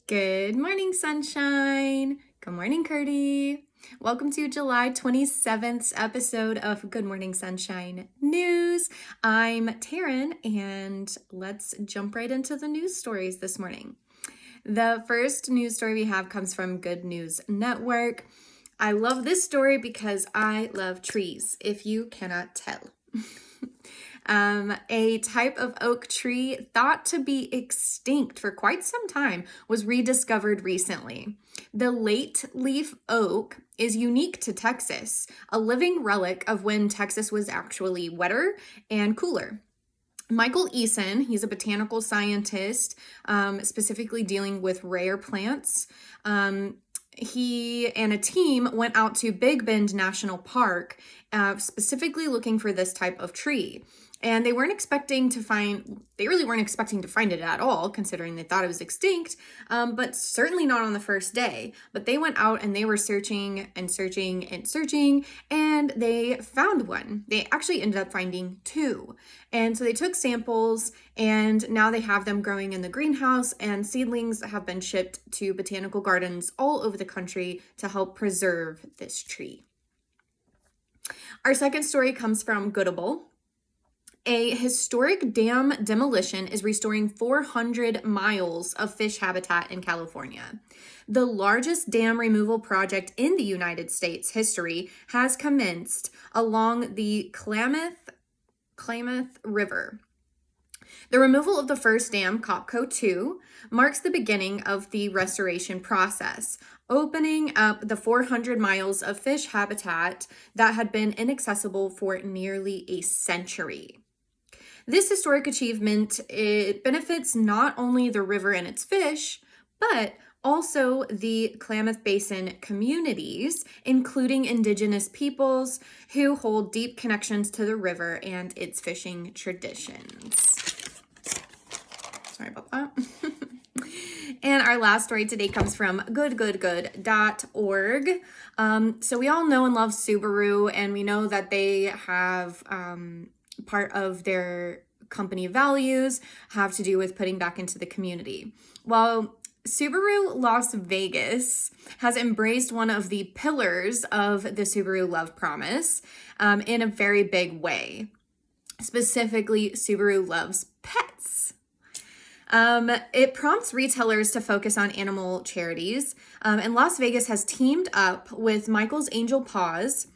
Good morning, sunshine. Good morning, Curdy. Welcome to July 27th episode of Good Morning Sunshine News. I'm Taryn, and let's jump right into the news stories this morning. The first news story we have comes from Good News Network. I love this story because I love trees, if you cannot tell. A type of oak tree thought to be extinct for quite some time was rediscovered recently. The late leaf oak is unique to Texas, a living relic of when Texas was actually wetter and cooler. Michael Eason, he's a botanical scientist, specifically dealing with rare plants. He and a team went out to Big Bend National Park, specifically looking for this type of tree. And they really weren't expecting to find it at all, considering they thought it was extinct, but certainly not on the first day. But they went out and they were searching and searching and searching, and they found one. They actually ended up finding two. And so they took samples, and now they have them growing in the greenhouse, and seedlings have been shipped to botanical gardens all over the country to help preserve this tree. Our second story comes from Goodable. A historic dam demolition is restoring 400 miles of fish habitat in California. The largest dam removal project in the United States history has commenced along the Klamath River. The removal of the first dam, Copco 2, marks the beginning of the restoration process, opening up the 400 miles of fish habitat that had been inaccessible for nearly a century. This historic achievement, it benefits not only the river and its fish, but also the Klamath Basin communities, including indigenous peoples who hold deep connections to the river and its fishing traditions. Sorry about that. And our last story today comes from goodgoodgood.org. So we all know and love Subaru, and we know that they have part of their company values have to do with putting back into the community. Well, Subaru Las Vegas has embraced one of the pillars of the Subaru Love Promise in a very big way. Specifically, Subaru loves pets. It prompts retailers to focus on animal charities, and Las Vegas has teamed up with Michael's Angel Paws,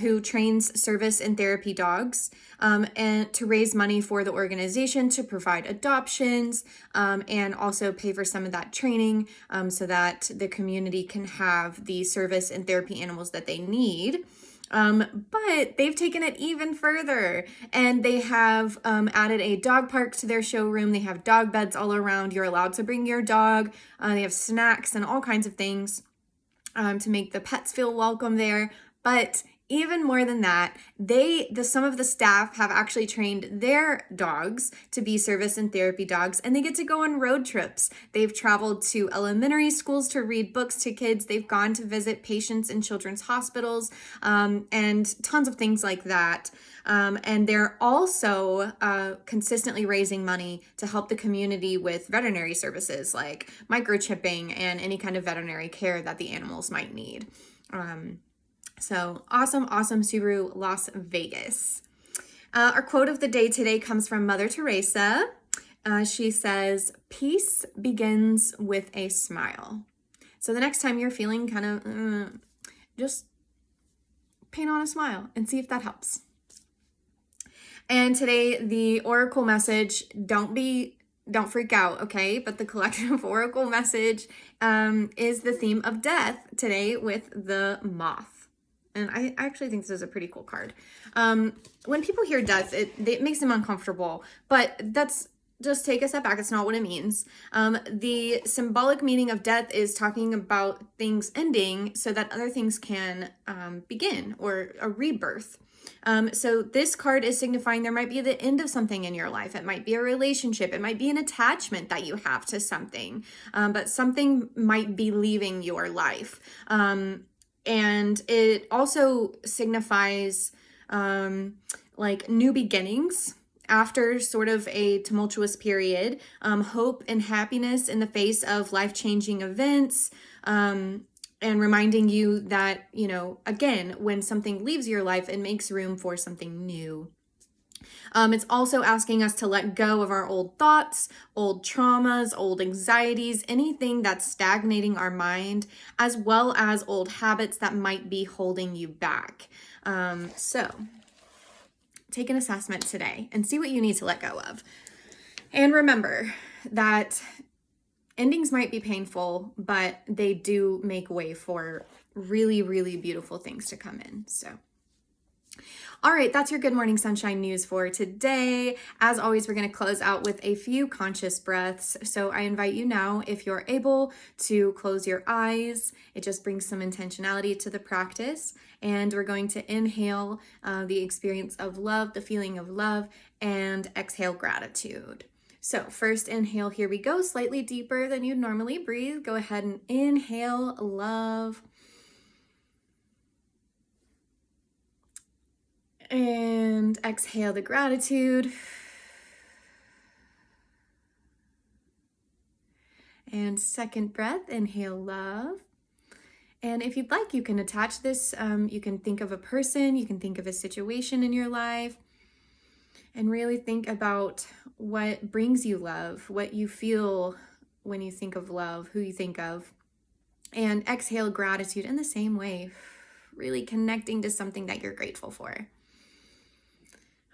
who trains service and therapy dogs, and to raise money for the organization to provide adoptions, and also pay for some of that training, so that the community can have the service and therapy animals that they need. But they've taken it even further, and they have added a dog park to their showroom. They have dog beds all around. You're allowed to bring your dog. They have snacks and all kinds of things to make the pets feel welcome there. But even more than that, some of the staff have actually trained their dogs to be service and therapy dogs, and they get to go on road trips. They've traveled to elementary schools to read books to kids. They've gone to visit patients in children's hospitals, and tons of things like that. And they're also consistently raising money to help the community with veterinary services like microchipping and any kind of veterinary care that the animals might need. So awesome Subaru Las Vegas. Our quote of the day today comes from Mother Teresa. She says, "Peace begins with a smile." So the next time you're feeling kind of, just paint on a smile and see if that helps. And today, the oracle message, don't freak out, okay? But the collective oracle message is the theme of death today with the moth. And I actually think this is a pretty cool card. When people hear death, it makes them uncomfortable, but just take a step back. It's not what it means. The symbolic meaning of death is talking about things ending so that other things can begin, or a rebirth. So this card is signifying there might be the end of something in your life. It might be a relationship. It might be an attachment that you have to something, but something might be leaving your life. And it also signifies like new beginnings after sort of a tumultuous period, hope and happiness in the face of life-changing events, and reminding you that, you know, again, when something leaves your life, it makes room for something new. It's also asking us to let go of our old thoughts, old traumas, old anxieties, anything that's stagnating our mind, as well as old habits that might be holding you back. So take an assessment today and see what you need to let go of. And remember that endings might be painful, but they do make way for really, really beautiful things to come in. So, all right, that's your Good Morning Sunshine news for today. As always, we're going to close out with a few conscious breaths. So I invite you now, if you're able, to close your eyes. It just brings some intentionality to the practice. And we're going to inhale the experience of love, the feeling of love, and exhale gratitude. So first inhale, here we go, slightly deeper than you'd normally breathe. Go ahead and inhale love. And exhale the gratitude. And second breath, inhale love. And if you'd like, you can attach this, you can think of a person, you can think of a situation in your life, and really think about what brings you love, what you feel when you think of love, who you think of. And exhale gratitude in the same way, really connecting to something that you're grateful for.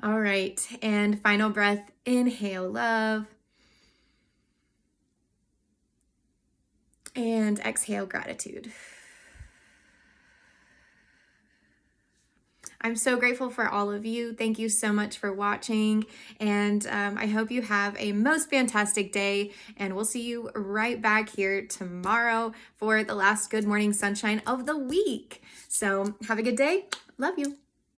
All right, and final breath, inhale love. And exhale gratitude. I'm so grateful for all of you. Thank you so much for watching. And I hope you have a most fantastic day. And we'll see you right back here tomorrow for the last Good Morning Sunshine of the week. So have a good day. Love you.